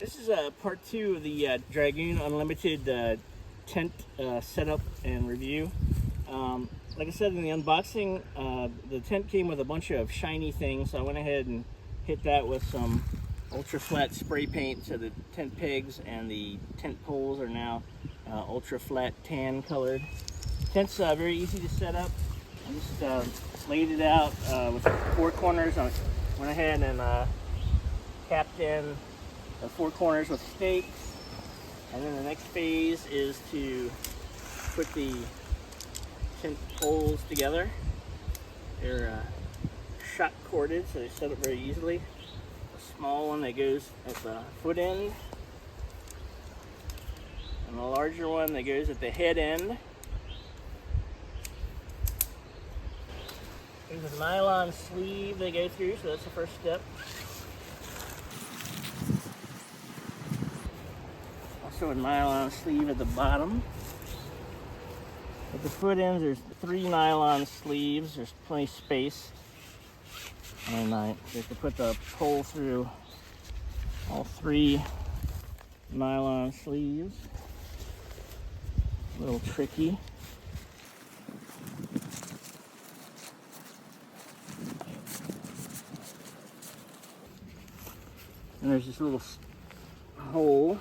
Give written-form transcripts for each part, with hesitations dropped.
This is part 2 of the Dragoon Unlimited tent setup and review. Like I said in the unboxing, the tent came with a bunch of shiny things, so I went ahead and hit that with some ultra flat spray paint, so the tent pegs and the tent poles are now ultra flat tan colored. Tent's very easy to set up. I just laid it out with 4 corners. I went ahead and capped in the 4 corners with stakes, and then the next phase is to put the tent poles together. They're shot corded, so they set up very easily. A small one that goes at the foot end, and a larger one that goes at the head end. There's a nylon sleeve they go through, so that's the first step. Also a nylon sleeve at the bottom. At the foot ends, there's 3 nylon sleeves. There's plenty of space. And I have to put the pole through all 3 nylon sleeves. A little tricky. And there's this little hole.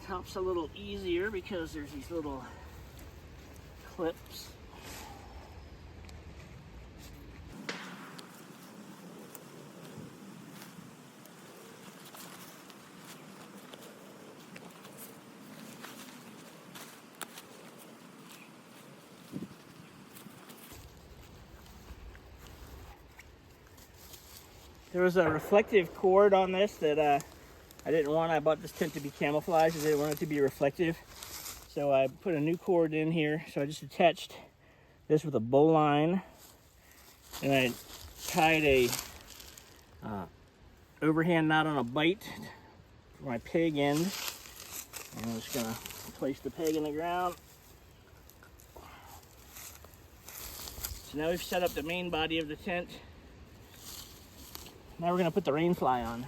Top's a little easier because there's these little clips. There was a reflective cord on this that I didn't want. I bought this tent to be camouflaged. I didn't want it to be reflective. So I put a new cord in here. So I just attached this with a bowline. And I tied a overhand knot on a bite for my peg end. And I'm just gonna place the peg in the ground. So now we've set up the main body of the tent. Now we're gonna put the Rainfly on.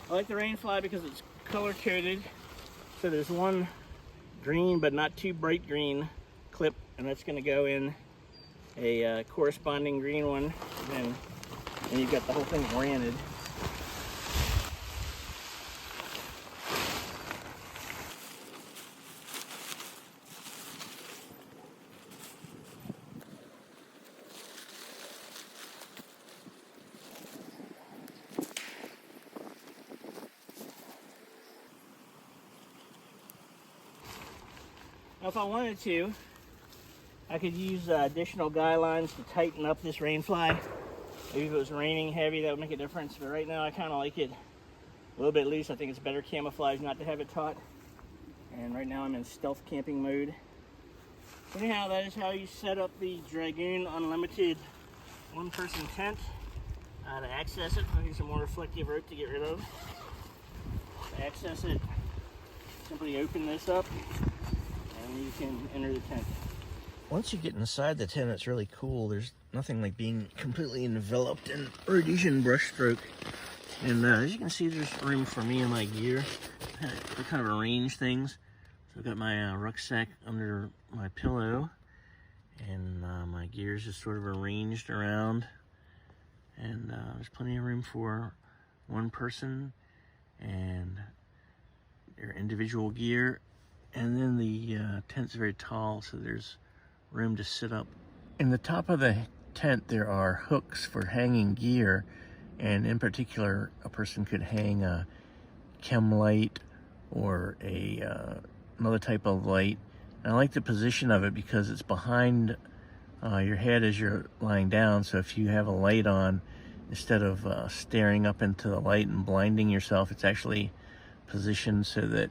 I like the Rainfly because it's color coded. So there's one green but not too bright green clip, and that's gonna go in a corresponding green one. And you've got the whole thing oriented. Now, if I wanted to, I could use additional guy lines to tighten up this Rainfly. Maybe if it was raining heavy, that would make a difference. But right now, I kind of like it a little bit loose. I think it's better camouflage not to have it taut. And right now, I'm in stealth camping mode. Anyhow, that is how you set up the Dragoon Unlimited one-person tent. To access it, I'll use some more reflective rope to get rid of. To access it, simply open this up, and you can enter the tent. Once you get inside the tent, it's really cool. There's nothing like being completely enveloped in Rhodesian brushstroke. And as you can see, there's room for me and my gear. I kind of arrange things. So I've got my rucksack under my pillow, and my gear is just sort of arranged around. And there's plenty of room for one person and their individual gear. And then the tent's very tall, so there's room to sit up. In the top of the tent, there are hooks for hanging gear, and in particular, a person could hang a chem light or another type of light. And I like the position of it because it's behind your head as you're lying down, so if you have a light on, instead of staring up into the light and blinding yourself, it's actually positioned so that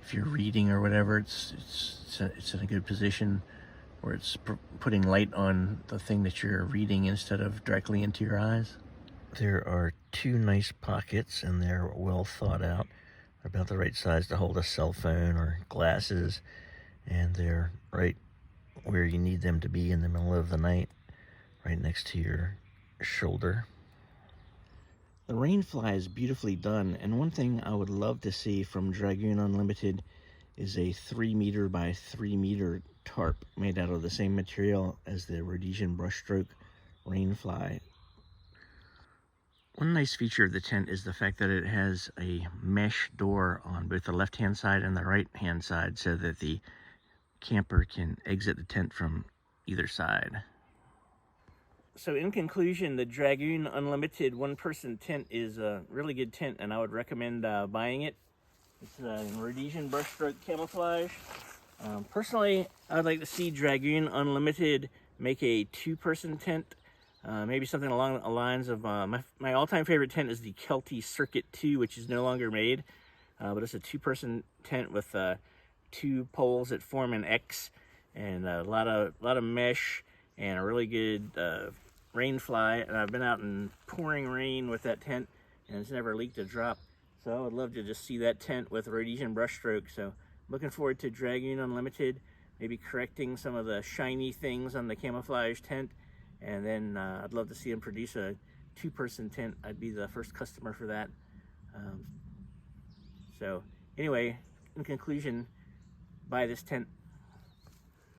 if you're reading or whatever, it's in a good position where it's putting light on the thing that you're reading instead of directly into your eyes. There are 2 nice pockets, and they're well thought out. About the right size to hold a cell phone or glasses. and they're right where you need them to be in the middle of the night, right next to your shoulder. The Rainfly is beautifully done, and one thing I would love to see from Dragoon Unlimited is a 3 meter by 3 meter tarp made out of the same material as the Rhodesian Brushstroke Rainfly. One nice feature of the tent is the fact that it has a mesh door on both the left-hand side and the right-hand side so that the camper can exit the tent from either side. So in conclusion, the Dragoon Unlimited one-person tent is a really good tent, and I would recommend buying it. It's in Rhodesian Brushstroke camouflage. Personally, I'd like to see Dragoon Unlimited make a two-person tent. Maybe something along the lines of my all-time favorite tent is the Kelty Circuit 2, which is no longer made, but it's a two-person tent with 2 poles that form an X, and a lot of mesh and a really good Rainfly. And I've been out in pouring rain with that tent, and it's never leaked a drop. So I would love to just see that tent with Rhodesian Brushstroke. So looking forward to Dragoon Unlimited, maybe correcting some of the shiny things on the camouflage tent. And then I'd love to see them produce a two-person tent. I'd be the first customer for that. So anyway, in conclusion, buy this tent.